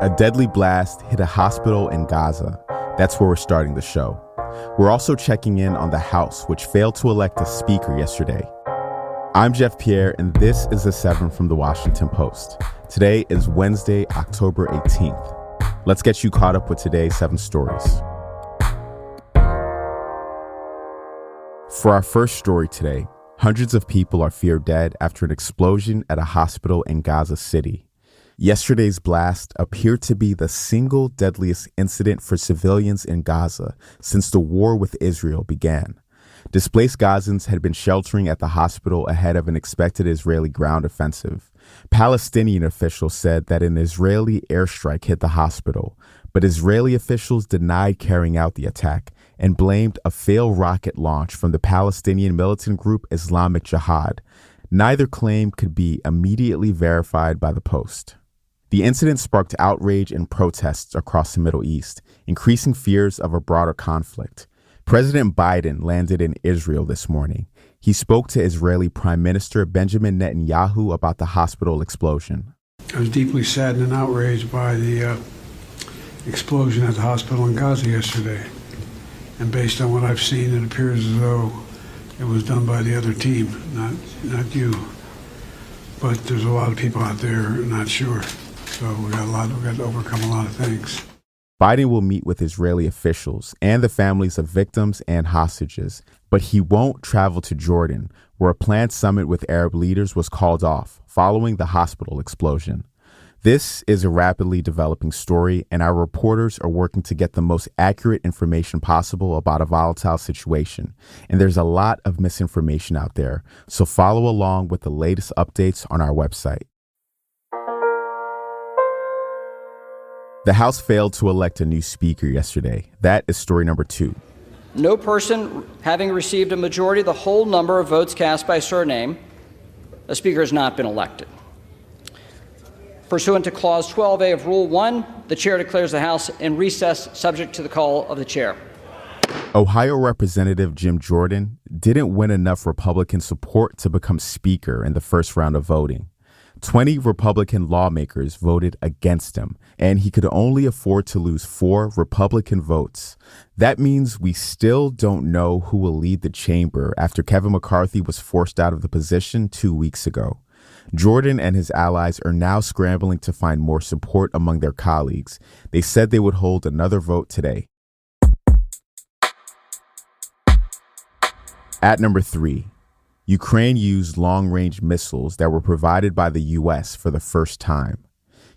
A deadly blast hit a hospital in Gaza. That's where we're starting the show. We're also checking in on the House, which failed to elect a speaker yesterday. I'm Jeff Pierre, and this is The Seven from The Washington Post. Today is Wednesday, October 18th. Let's get you caught up with today's 7 stories. For our first story today, hundreds of people are feared dead after an explosion at a hospital in Gaza City. Yesterday's blast appeared to be the single deadliest incident for civilians in Gaza since the war with Israel began. Displaced Gazans had been sheltering at the hospital ahead of an expected Israeli ground offensive. Palestinian officials said that an Israeli airstrike hit the hospital, but Israeli officials denied carrying out the attack and blamed a failed rocket launch from the Palestinian militant group Islamic Jihad. Neither claim could be immediately verified by the Post. The incident sparked outrage and protests across the Middle East, increasing fears of a broader conflict. President Biden landed in Israel this morning. He spoke to Israeli Prime Minister Benjamin Netanyahu about the hospital explosion. I was deeply saddened and outraged by the explosion at the hospital in Gaza yesterday. And based on what I've seen, it appears as though it was done by the other team, not you. But there's a lot of people out there not sure. So we got to overcome a lot of things. Biden will meet with Israeli officials and the families of victims and hostages, but he won't travel to Jordan, where a planned summit with Arab leaders was called off following the hospital explosion. This is a rapidly developing story, and our reporters are working to get the most accurate information possible about a volatile situation. And there's a lot of misinformation out there, so follow along with the latest updates on our website. The House failed to elect a new speaker yesterday. That is story number 2. No person having received a majority of the whole number of votes cast by surname, a speaker has not been elected. Pursuant to Clause 12A of Rule 1, the chair declares the House in recess subject to the call of the chair. Ohio Representative Jim Jordan didn't win enough Republican support to become speaker in the first round of voting. 20 Republican lawmakers voted against him, and he could only afford to lose 4 Republican votes. That means we still don't know who will lead the chamber after Kevin McCarthy was forced out of the position 2 weeks ago. Jordan and his allies are now scrambling to find more support among their colleagues. They said they would hold another vote today. At number 3. Ukraine used long-range missiles that were provided by the U.S. for the first time.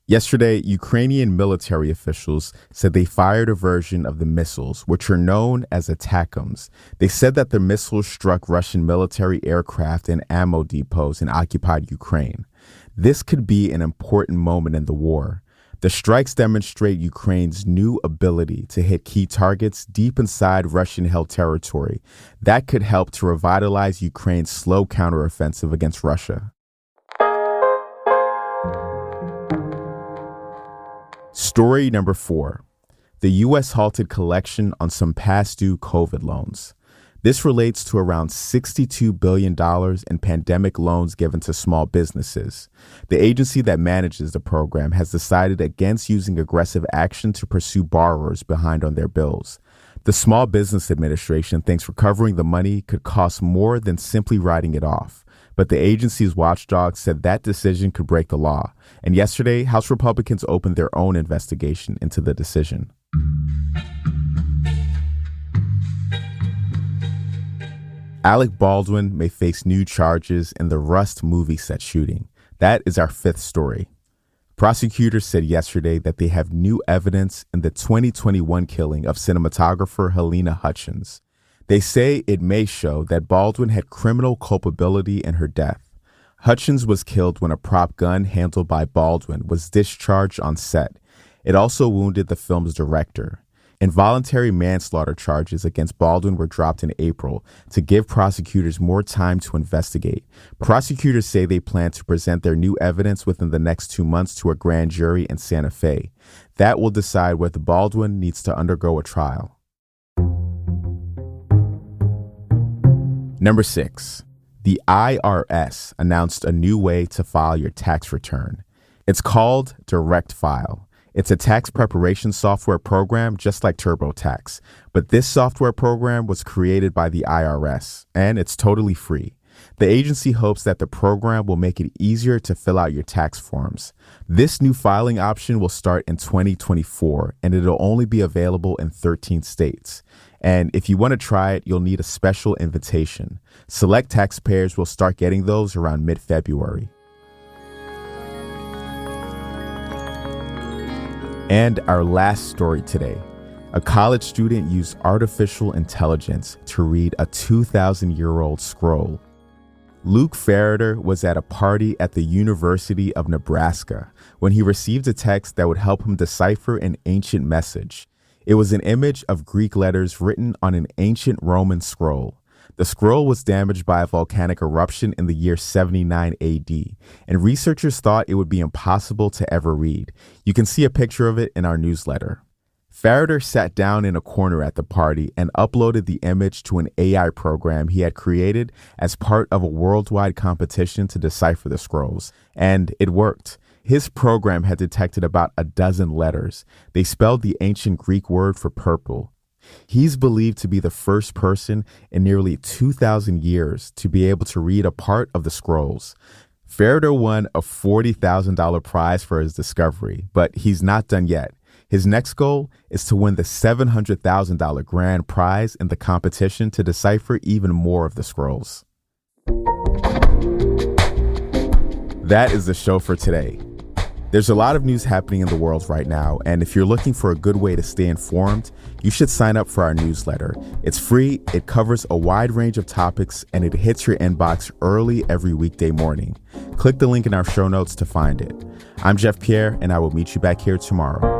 Yesterday, Ukrainian military officials said they fired a version of the missiles, which are known as ATACMS. They said that the missiles struck Russian military aircraft and ammo depots in occupied Ukraine. This could be an important moment in the war. The strikes demonstrate Ukraine's new ability to hit key targets deep inside Russian-held territory. That could help to revitalize Ukraine's slow counteroffensive against Russia. Story number 4. The U.S. halted collection on some past due COVID loans. This relates to around $62 billion in pandemic loans given to small businesses. The agency that manages the program has decided against using aggressive action to pursue borrowers behind on their bills. The Small Business Administration thinks recovering the money could cost more than simply writing it off. But the agency's watchdog said that decision could break the law. And yesterday, House Republicans opened their own investigation into the decision. Alec Baldwin may face new charges in the Rust movie set shooting. That is our 5th story. Prosecutors said yesterday that they have new evidence in the 2021 killing of cinematographer Helena Hutchins. They say it may show that Baldwin had criminal culpability in her death. Hutchins was killed when a prop gun handled by Baldwin was discharged on set. It also wounded the film's director. Involuntary manslaughter charges against Baldwin were dropped in April to give prosecutors more time to investigate. Prosecutors say they plan to present their new evidence within the next 2 months to a grand jury in Santa Fe. That will decide whether Baldwin needs to undergo a trial. Number 6. The IRS announced a new way to file your tax return. It's called Direct File. It's a tax preparation software program just like TurboTax, but this software program was created by the IRS, and it's totally free. The agency hopes that the program will make it easier to fill out your tax forms. This new filing option will start in 2024, and it'll only be available in 13 states. And if you want to try it, you'll need a special invitation. Select taxpayers will start getting those around mid-February. And our last story today. A college student used artificial intelligence to read a 2,000-year-old scroll. Luke Ferreter was at a party at the University of Nebraska when he received a text that would help him decipher an ancient message. It was an image of Greek letters written on an ancient Roman scroll. The scroll was damaged by a volcanic eruption in the year 79 AD, and researchers thought it would be impossible to ever read. You can see a picture of it in our newsletter. Ferreter sat down in a corner at the party and uploaded the image to an AI program he had created as part of a worldwide competition to decipher the scrolls. And it worked. His program had detected about a dozen letters. They spelled the ancient Greek word for purple. He's believed to be the first person in nearly 2,000 years to be able to read a part of the scrolls. Ferreter won a $40,000 prize for his discovery, but he's not done yet. His next goal is to win the $700,000 grand prize in the competition to decipher even more of the scrolls. That is the show for today. There's a lot of news happening in the world right now, and if you're looking for a good way to stay informed, you should sign up for our newsletter. It's free, it covers a wide range of topics, and it hits your inbox early every weekday morning. Click the link in our show notes to find it. I'm Jeff Pierre, and I will meet you back here tomorrow.